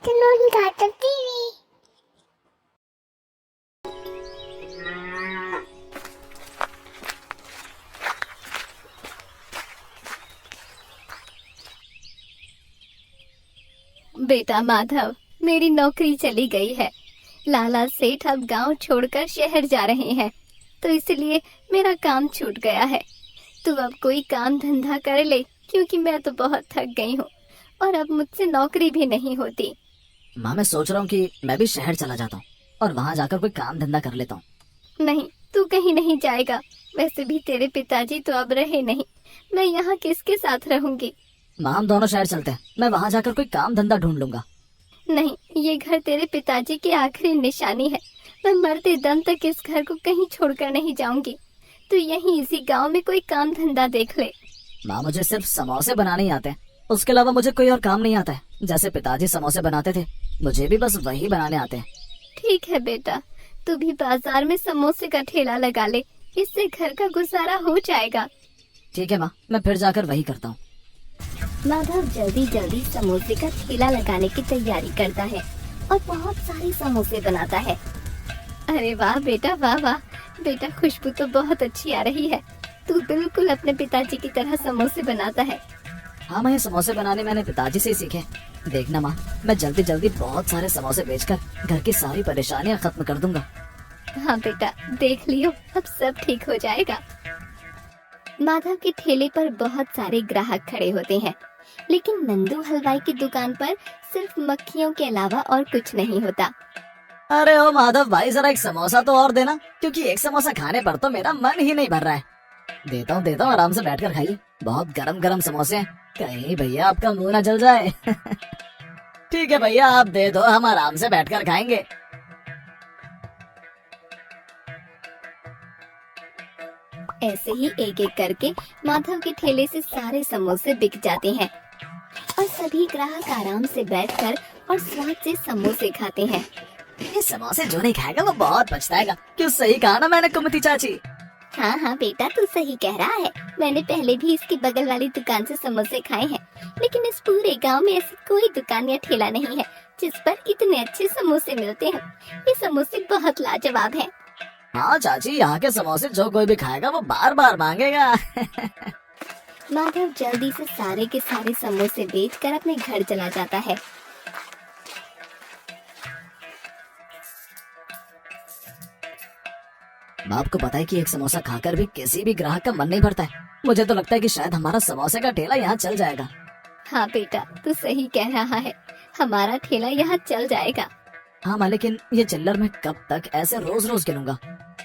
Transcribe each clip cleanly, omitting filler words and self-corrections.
Cartoon cartoon TV. बेटा माधव, मेरी नौकरी चली गई है। लाला सेठ अब गांव छोड़कर शहर जा रहे हैं, तो इसलिए मेरा काम छूट गया है। तू अब कोई काम धंधा कर ले, क्योंकि मैं तो बहुत थक गई हूँ और अब मुझसे नौकरी भी नहीं होती। माँ, मैं सोच रहा हूँ कि मैं भी शहर चला जाता हूँ और वहाँ जाकर कोई काम धंधा कर लेता हूँ। नहीं, तू कहीं नहीं जाएगा। वैसे भी तेरे पिताजी तो अब रहे नहीं, मैं यहाँ किसके साथ रहूंगी। माँ, हम दोनों शहर चलते हैं, मैं वहाँ जाकर कोई काम धंधा ढूंढ लूंगा। नहीं, ये घर तेरे पिताजी की आखिरी निशानी है। मैं मरते दम तक इस घर को कहीं छोड़कर नहीं जाऊंगी। तू यहीं इसी गांव में कोई काम धंधा देख ले। माँ, मुझे सिर्फ समोसे बनाने ही आते हैं, उसके अलावा मुझे कोई और काम नहीं आता है। जैसे पिताजी समोसे बनाते थे, मुझे भी बस वही बनाने आते हैं। ठीक है बेटा, तू भी बाजार में समोसे का ठेला लगा ले, इससे घर का गुजारा हो जाएगा। ठीक है माँ, मैं फिर जाकर वही करता हूँ। माधव जल्दी जल्दी समोसे का ठेला लगाने की तैयारी करता है और बहुत सारे समोसे बनाता है। अरे वाह बेटा, वाह वाह बेटा, खुशबू तो बहुत अच्छी आ रही है। तू बिल्कुल अपने पिताजी की तरह समोसे बनाता है। हाँ माँ, ये समोसे बनाने मैंने पिताजी से ही सीखे। देखना माँ, मैं जल्दी जल्दी बहुत सारे समोसे बेचकर घर की सारी परेशानियाँ खत्म कर दूंगा। हाँ बेटा, देख लियो, अब सब ठीक हो जाएगा। माधव के ठेले पर बहुत सारे ग्राहक खड़े होते हैं, लेकिन नंदू हलवाई की दुकान पर सिर्फ मक्खियों के अलावा और कुछ नहीं होता। अरे ओ माधव भाई, जरा एक समोसा तो और देना, क्योंकि एक समोसा खाने पर तो मेरा मन ही नहीं भर रहा है। देता हूँ, आराम से बैठकर खाइए। बहुत गरम गरम समोसे हैं, कहीं भैया आपका मुंह ना जल जाए। ठीक है भैया, आप दे दो, हम आराम से बैठकर खाएंगे। ऐसे ही एक एक करके माधव के ठेले से सारे समोसे बिक जाते हैं और सभी ग्राहक आराम से बैठकर और स्वाद से समोसे खाते हैं। ये समोसे जो नहीं खाएगा वो बहुत पछताएगा। क्यों, सही कहा ना मैंने कुमती चाची। हाँ हाँ बेटा, तू सही कह रहा है। मैंने पहले भी इसकी बगल वाली दुकान से समोसे खाए हैं, लेकिन इस पूरे गांव में ऐसी कोई दुकान या ठेला नहीं है जिस पर इतने अच्छे समोसे मिलते हैं। ये समोसे बहुत लाजवाब हैं। हाँ चाची, यहाँ के समोसे जो कोई भी खाएगा वो बार बार मांगेगा। माधव जल्दी से सारे के सारे समोसे बेचकर अपने घर चला जाता है। बाप को पता है कि एक समोसा खाकर भी किसी भी ग्राहक का मन नहीं भरता है। मुझे तो लगता है कि शायद हमारा समोसे का ठेला यहाँ चल जाएगा। हाँ बेटा, तू सही कह रहा है, हमारा ठेला यहाँ चल जाएगा। हाँ माँ, लेकिन ये चिल्लर मैं कब तक ऐसे रोज रोज गिनूंगा।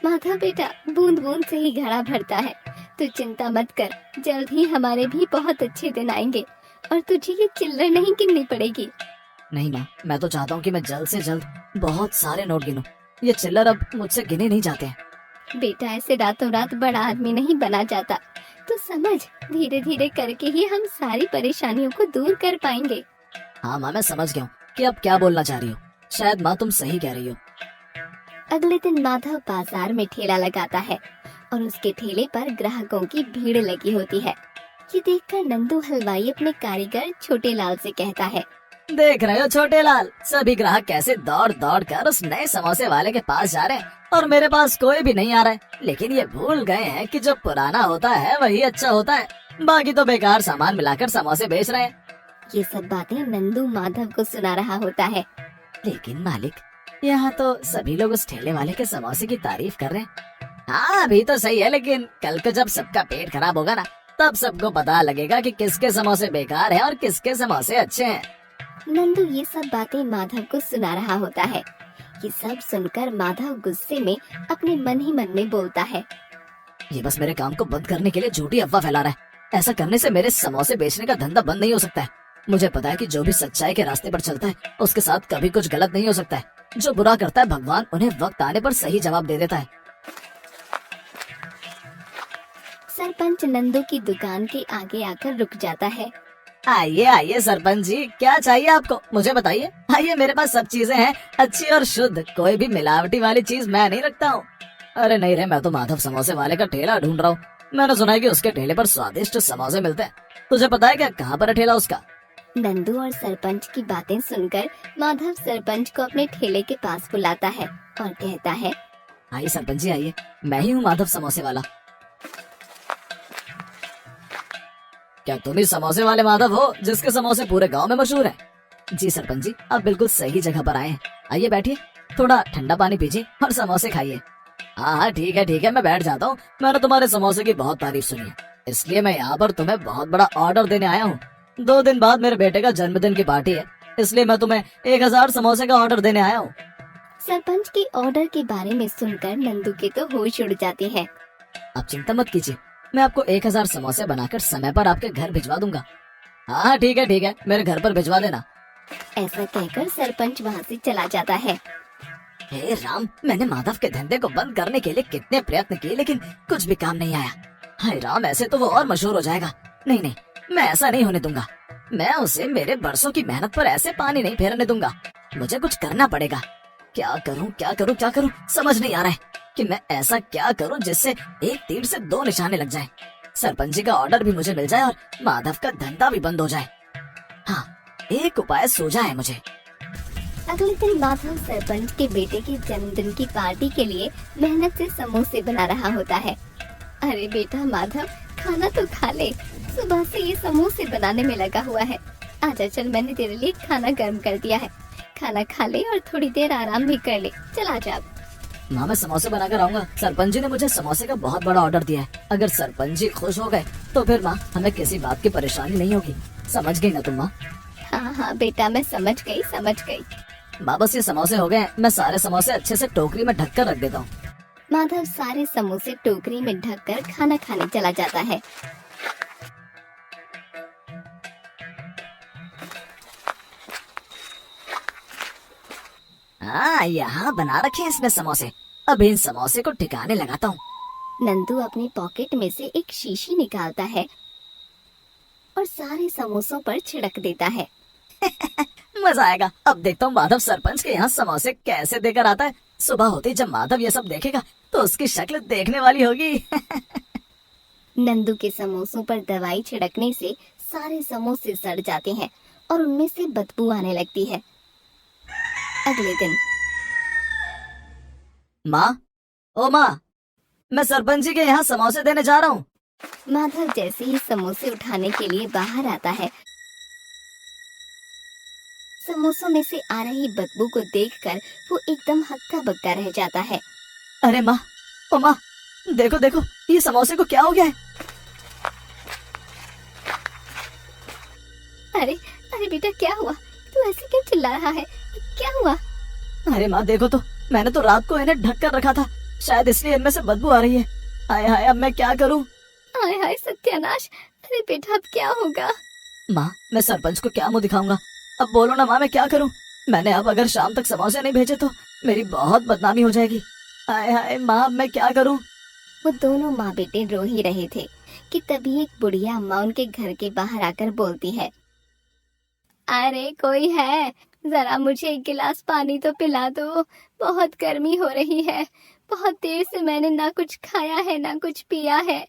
माधव बेटा, बूंद बूंद से ही घड़ा भरता है। तू चिंता मत कर, जल्द ही हमारे भी बहुत अच्छे दिन आएंगे और तुझे ये चिल्लर नहीं गिननी पड़ेगी। नहीं माँ, मैं तो चाहता हूँ कि मैं जल्द से जल्द बहुत सारे नोट गिनूं। ये चिल्लर अब मुझसे गिने नहीं जाते हैं। बेटा, ऐसे रातों रात बड़ा आदमी नहीं बना जाता। तो समझ, धीरे धीरे करके ही हम सारी परेशानियों को दूर कर पाएंगे। हाँ माँ, मैं समझ गया हूँ कि अब क्या बोलना चाह रही हो। शायद माँ तुम सही कह रही हो। अगले दिन माधव बाजार में ठेला लगाता है और उसके ठेले पर ग्राहकों की भीड़ लगी होती है। ये देखकर नंदू हलवाई अपने कारीगर छोटे लाल से कहता है, देख रहे हो छोटे लाल, सभी ग्राहक कैसे दौड़ दौड़ कर उस नए समोसे वाले के पास जा रहे हैं और मेरे पास कोई भी नहीं आ रहा है। लेकिन ये भूल गए हैं कि जो पुराना होता है वही अच्छा होता है। बाकी तो बेकार सामान मिलाकर समोसे बेच रहे हैं। ये सब बातें नंदू माधव को सुना रहा होता है। लेकिन मालिक, यहाँ तो सभी लोग उस ठेले वाले के समोसे की तारीफ कर रहे हैं। हाँ अभी तो सही है, लेकिन कल को जब सबका पेट खराब होगा ना, तब सबको पता लगेगा कि किसके समोसे बेकार हैं और किसके समोसे अच्छे हैं। नंदू ये सब बातें माधव को सुना रहा होता है। ये सब सुनकर माधव गुस्से में अपने मन ही मन में बोलता है, ये बस मेरे काम को बंद करने के लिए झूठी अफवाह फैला रहा है। ऐसा करने से मेरे समोसे बेचने का धंधा बंद नहीं हो सकता है। मुझे पता है कि जो भी सच्चाई के रास्ते पर चलता है उसके साथ कभी कुछ गलत नहीं हो सकता है। जो बुरा करता है, भगवान उन्हें वक्त आने पर सही जवाब दे देता है। सरपंच नंदू की दुकान के आगे आकर रुक जाता है। आइए आइए सरपंच जी, क्या चाहिए आपको, मुझे बताइए। आइए, मेरे पास सब चीजें हैं, अच्छी और शुद्ध। कोई भी मिलावटी वाली चीज मैं नहीं रखता हूँ। अरे नहीं रे, मैं तो माधव समोसे वाले का ठेला ढूंढ रहा हूँ। मैंने सुना है कि उसके ठेले पर स्वादिष्ट समोसे मिलते हैं। तुझे पता है क्या, कहाँ पर है ठेला उसका? नंदू और सरपंच की बातें सुनकर माधव सरपंच को अपने ठेले के पास बुलाता है और कहता है, आइए सरपंच जी आइए, मैं ही हूँ माधव समोसे वाला। क्या तुम ही समोसे वाले माधव हो जिसके समोसे पूरे गांव में मशहूर हैं? जी सरपंच जी, आप बिल्कुल सही जगह पर आए हैं। आइए बैठिए, थोड़ा ठंडा पानी पीजिए और समोसे खाइए। हाँ ठीक है, मैं बैठ जाता हूँ। मैंने तुम्हारे समोसे की बहुत तारीफ सुनी है, इसलिए मैं यहाँ पर तुम्हें बहुत बड़ा ऑर्डर देने आया हूँ। 2 दिन बाद मेरे बेटे का जन्मदिन की पार्टी है, इसलिए मैं तुम्हें 1000 समोसे का ऑर्डर देने आया हूँ। सरपंच के ऑर्डर के बारे में सुनकर नंदू के तो होश उड़ जाती है। आप चिंता मत कीजिए, मैं आपको 1000 समोसे बनाकर समय पर आपके घर भिजवा दूंगा। हाँ ठीक है, मेरे घर पर भिजवा देना। ऐसा कहकर सरपंच वहाँ से चला जाता है। हे राम, मैंने माधव के धंधे को बंद करने के लिए कितने प्रयत्न किए, लेकिन कुछ भी काम नहीं आया। हाय राम, ऐसे तो वो और मशहूर हो जाएगा। नहीं, मैं ऐसा नहीं होने दूंगा। मैं उसे मेरे बरसों की मेहनत पर ऐसे पानी नहीं फेरने दूंगा। मुझे कुछ करना पड़ेगा। क्या करूं समझ नहीं आ रहा है कि मैं ऐसा क्या करूं जिससे एक तीर से 2 निशाने लग जाएं। सरपंच जी का ऑर्डर भी मुझे मिल जाए और माधव का धंधा भी बंद हो जाए। हाँ, एक उपाय सूझा है मुझे। अगले दिन माधव सरपंच के बेटे के जन्मदिन की पार्टी के लिए मेहनत से समोसे बना रहा होता है। अरे बेटा माधव, खाना तो खा ले, सुबह से ये समोसे बनाने में लगा हुआ है। आजा चल, मैंने तेरे लिए खाना गर्म कर दिया है, खाना खा ले और थोड़ी देर आराम भी कर ले। चल आजा। माँ मैं समोसे बनाकर आऊंगा। सरपंच जी ने मुझे समोसे का बहुत बड़ा ऑर्डर दिया है। अगर सरपंच जी खुश हो गए तो फिर माँ हमें किसी बात की परेशानी नहीं होगी। समझ गई ना तुम माँ? हाँ बेटा, मैं समझ गई। माँ बस ये समोसे हो गए, मैं सारे समोसे अच्छे से टोकरी में ढक कर रख देता हूँ। माधव सारे समोसे टोकरी में ढककर खाना खाने चला जाता है। हाँ, यहाँ बना रखे हैं इसने समोसे। अब इन समोसे को ठिकाने लगाता हूँ। नंदू अपनी पॉकेट में से एक शीशी निकालता है और सारे समोसों पर छिड़क देता है। मजा आएगा। अब देखता हूँ माधव सरपंच के यहाँ समोसे कैसे देकर आता है। सुबह होते जब माधव ये सब देखेगा तो उसकी शक्ल देखने वाली होगी। नंदू के समोसों पर दवाई छिड़कने से सारे समोसे सड़ जाते हैं और उनमें से बदबू आने लगती है। अगले दिन माँ, ओ माँ, मैं सरपंच जी के यहाँ समोसे देने जा रहा हूँ। माधव जैसे ही समोसे उठाने के लिए बाहर आता है, समोसों में से आ रही बदबू को देखकर वो एकदम हक्का बक्का रह जाता है। अरे माँ, ओ माँ, देखो देखो ये समोसे को क्या हो गया है? अरे बेटा, क्या हुआ? तू ऐसे क्यों चिल्ला रहा है? क्या हुआ? अरे माँ देखो तो, मैंने तो रात को इन्हें ढक कर रखा था, शायद इसलिए इनमें से बदबू आ रही है। हाय हाय, अब मैं क्या करूँ? हाय हाय सत्यानाश! अरे बेटा, अब क्या होगा? माँ मैं सरपंच को क्या मुंह दिखाऊंगा? अब बोलो ना माँ, मैं क्या करूँ? मैंने अब अगर शाम तक समोसे नहीं भेजे तो मेरी बहुत बदनामी हो जाएगी। हाय हाय माँ, अब मैं क्या करूँ? वो दोनों माँ बेटे रो ही रहे थे कि तभी एक बुढ़िया अम्मा उनके घर के बाहर आकर बोलती है, अरे कोई है, जरा मुझे 1 गिलास पानी तो पिला दो, बहुत गर्मी हो रही है। बहुत देर से मैंने ना कुछ खाया है ना कुछ पिया है।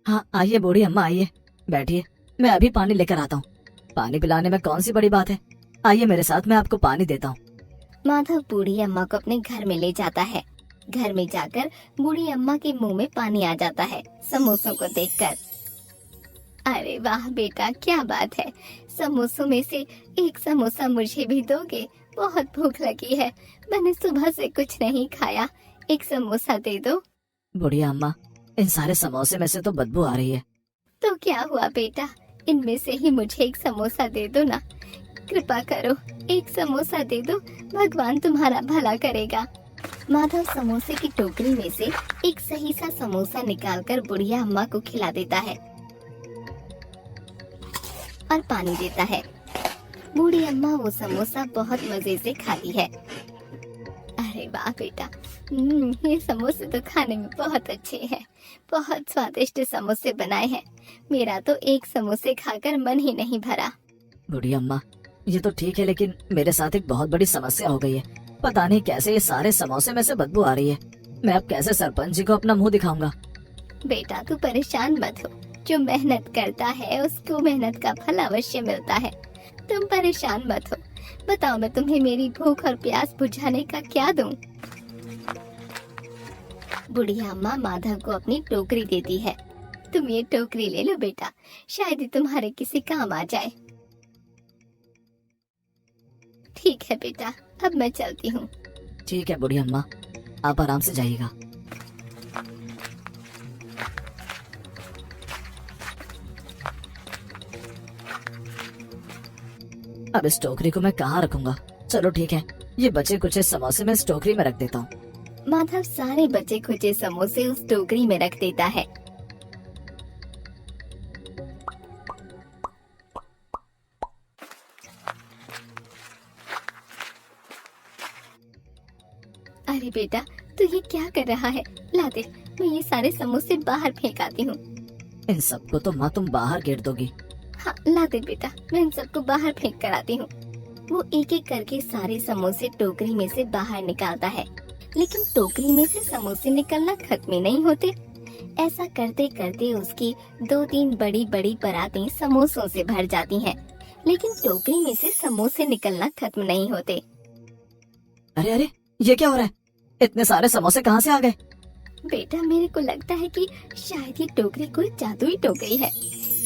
हाँ आइए बूढ़ी अम्मा, आइए बैठिए, मैं अभी पानी लेकर आता हूँ। पानी पिलाने में कौन सी बड़ी बात है, आइए मेरे साथ, मैं आपको पानी देता हूँ। माधव बूढ़ी अम्मा को अपने घर में ले जाता है। घर में जाकर बूढ़ी अम्मा के मुंह में पानी आ जाता है समोसों को देखकर। अरे वाह बेटा, क्या बात है, समोसों में से एक समोसा मुझे भी दोगे? बहुत भूख लगी है, मैंने सुबह से कुछ नहीं खाया, एक समोसा दे दो। बुढ़िया अम्मा, इन सारे समोसे में से तो बदबू आ रही है। तो क्या हुआ बेटा, इनमें से ही मुझे एक समोसा दे दो ना, कृपा करो, एक समोसा दे दो, भगवान तुम्हारा भला करेगा। माधव समोसे की टोकरी में से एक सही सा समोसा निकालकर बुढ़िया अम्मा को खिला देता है और पानी देता है। बूढ़ी अम्मा वो समोसा बहुत मजे से खाती है। अरे वाह बेटा, ये समोसे तो खाने में बहुत अच्छे हैं, बहुत स्वादिष्ट समोसे बनाए हैं। मेरा तो एक समोसे खाकर मन ही नहीं भरा। बुढ़ी अम्मा, ये तो ठीक है, लेकिन मेरे साथ एक बहुत बड़ी समस्या हो गई है। पता नहीं कैसे ये सारे समोसे में से बदबू आ रही है। मैं अब कैसे सरपंच जी को अपना मुंह दिखाऊंगा? बेटा तू परेशान मत हो, जो मेहनत करता है उसको मेहनत का फल अवश्य मिलता है। तुम परेशान मत हो। बताओ मैं तुम्हें मेरी भूख और प्यास बुझाने का क्या दूं? बुढ़िया अम्मा माधव को अपनी टोकरी देती है। तुम ये टोकरी ले लो बेटा, शायद ये तुम्हारे किसी काम आ जाए। ठीक है बेटा, अब मैं चलती हूँ। ठीक है बूढ़ी अम्मा, आप आराम से जाइएगा। अब इस टोकरी को मैं कहाँ रखूंगा? चलो ठीक है, ये बचे कुछ समोसे मैं इस टोकरी में रख देता हूँ। माधव सारे बचे खुचे समोसे उस टोकरी में रख देता है। अरे बेटा, तू ये क्या कर रहा है? ला दे, मैं ये सारे समोसे बाहर फेंक आती हूँ। इन सबको तो माँ तुम बाहर गिर दोगी। हाँ ला दे बेटा, मैं इन सबको बाहर फेंक कर आती हूँ। वो एक एक करके सारे समोसे टोकरी में से बाहर निकालता है, लेकिन टोकरी में से समोसे निकलना खत्म ही नहीं होते। ऐसा करते करते उसकी 2-3 बड़ी बड़ी परातें समोसों से भर जाती हैं, लेकिन टोकरी में से समोसे निकलना खत्म नहीं होते। अरे अरे, ये क्या हो रहा है? इतने सारे समोसे कहाँ से आ गए? बेटा मेरे को लगता है कि शायद ये टोकरी कोई जादुई टोकरी है।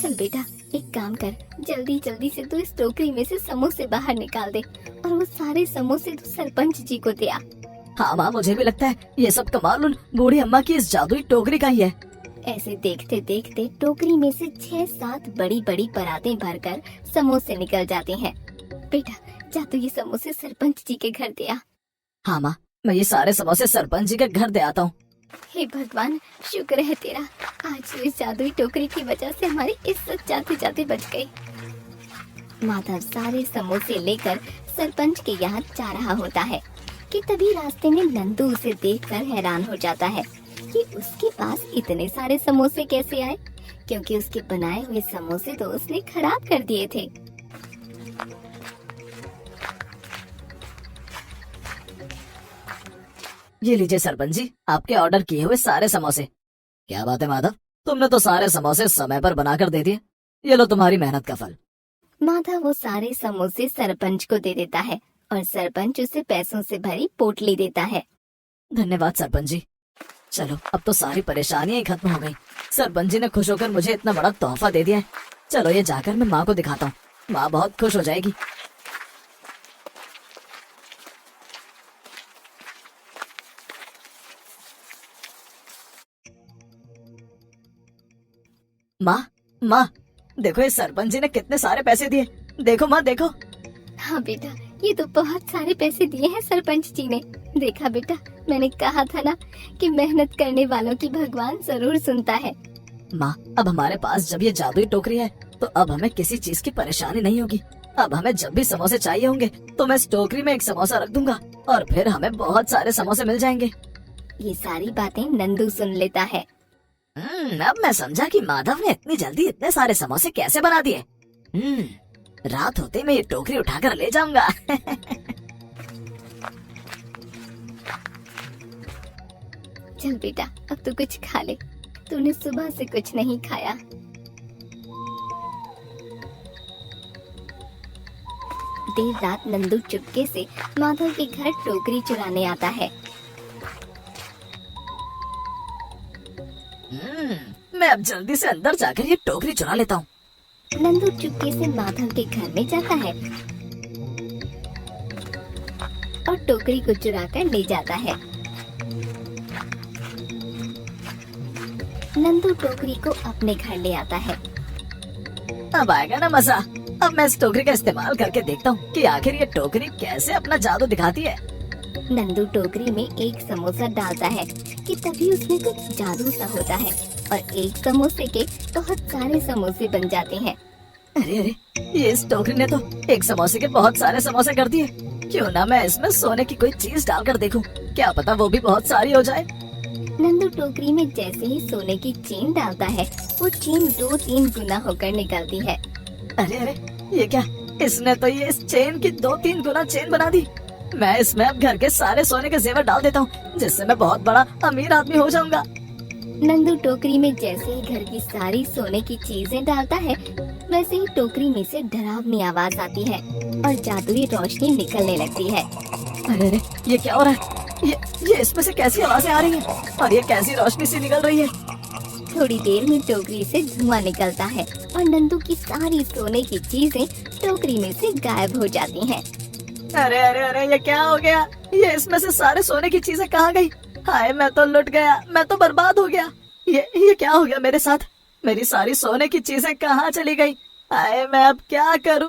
चल बेटा, एक काम कर, जल्दी जल्दी से तू इस टोकरी में से समोसे बाहर निकाल दे और वो सारे समोसे तू सरपंच जी को दे आ। हाँ माँ, मुझे भी लगता है ये सब कमाल उन बूढ़ी अम्मा की इस जादुई टोकरी का ही है। ऐसे देखते देखते टोकरी में से 6-7 बड़ी बड़ी परातें भरकर समोसे निकल जाते हैं। बेटा जा तू ये समोसे सरपंच जी के घर दे आ। हाँ माँ, मैं ये सारे समोसे सरपंच जी के घर दे आता हूँ। हे भगवान, शुक्र है तेरा, आज तो इस जादुई टोकरी की वजह से हमारी इज्जत जाते जाते बच गई। माधव सारे समोसे लेकर सरपंच के यहाँ जा रहा होता है कि तभी रास्ते में नंदू उसे देखकर हैरान हो जाता है कि उसके पास इतने सारे समोसे कैसे आए, क्योंकि उसके बनाए हुए समोसे तो उसने खराब कर दिए थे। ये लीजिए सरपंच जी, आपके ऑर्डर किए हुए सारे समोसे। क्या बात है माधव, तुमने तो सारे समोसे समय पर बनाकर दे दिए। ये लो तुम्हारी मेहनत का फल। माधव वो सारे समोसे सरपंच को दे देता है और सरपंच उसे पैसों से भरी पोटली देता है। धन्यवाद सरपंच जी। चलो अब तो सारी परेशानियां ही खत्म हो गई। सरपंच जी ने खुश होकर मुझे इतना बड़ा तोहफा दे दिया है। चलो ये जाकर मैं माँ को दिखाता हूँ, माँ बहुत खुश हो जाएगी। माँ माँ, देखो ये सरपंच जी ने कितने सारे पैसे दिए। देखो माँ देखो। हाँ बेटा, ये तो बहुत सारे पैसे दिए हैं सरपंच जी ने। देखा बेटा, मैंने कहा था ना कि मेहनत करने वालों की भगवान जरूर सुनता है। माँ, अब हमारे पास जब ये जादुई टोकरी है तो अब हमें किसी चीज की परेशानी नहीं होगी। अब हमें जब भी समोसे चाहिए होंगे तो मैं इस टोकरी में एक समोसा रख दूंगा और फिर हमें बहुत सारे समोसे मिल जाएंगे। ये सारी बातें नंदू सुन लेता है। अब मैं समझा कि माधव ने इतनी जल्दी इतने सारे समोसे कैसे बना दिए। रात होते मैं ये टोकरी उठाकर ले जाऊंगा। चल बेटा, अब तू कुछ खा ले, तूने सुबह से कुछ नहीं खाया। देर रात नंदू चुपके से माधव के घर टोकरी चुराने आता है। मैं अब जल्दी से अंदर जाकर ये टोकरी चुरा लेता हूँ। नंदू चुपके से माधव के घर में जाता है और टोकरी को चुराकर ले जाता है। नंदू टोकरी को अपने घर ले आता है। अब आएगा ना मजा। अब मैं इस टोकरी का इस्तेमाल करके देखता हूँ कि आखिर ये टोकरी कैसे अपना जादू दिखाती है। नंदू टोकरी में एक समोसा डालता है कि तभी उसमें कुछ जादू सा होता है और एक समोसे के बहुत सारे समोसे बन जाते हैं। अरे अरे, ये इस टोकरी ने तो एक समोसे के बहुत सारे समोसे कर दिए। क्यों ना मैं इसमें सोने की कोई चीज डालकर देखूं, क्या पता वो भी बहुत सारी हो जाए। नंदू टोकरी में जैसे ही सोने की चेन डालता है, वो चेन 2-3 गुना होकर निकलती है। अरे अरे, ये क्या, इसने तो ये इस चेन की 2-3 गुना चेन बना दी। मैं इसमें अब घर के सारे सोने के जेवर डाल देता हूँ, जिससे मैं बहुत बड़ा अमीर आदमी हो जाऊंगा। नंदू टोकरी में जैसे ही घर की सारी सोने की चीजें डालता है, वैसे ही टोकरी में से डरावनी आवाज आती है और जादुई रोशनी निकलने लगती है। अरे अरे, ये क्या हो रहा है? ये इसमें से कैसी आवाजें आ रही हैं और ये कैसी रोशनी सी निकल रही है? थोड़ी देर में टोकरी से धुआं निकलता है और नंदू की सारी सोने की चीजें टोकरी में से गायब हो जाती हैं। अरे अरे अरे, ये क्या हो गया? ये इसमें से सारे सोने की चीजें कहाँ गई? हाय, मैं तो लुट गया, मैं तो बर्बाद हो गया। ये क्या हो गया मेरे साथ? मेरी सारी सोने की चीजें कहाँ चली गई? हाय, मैं अब क्या करूँ?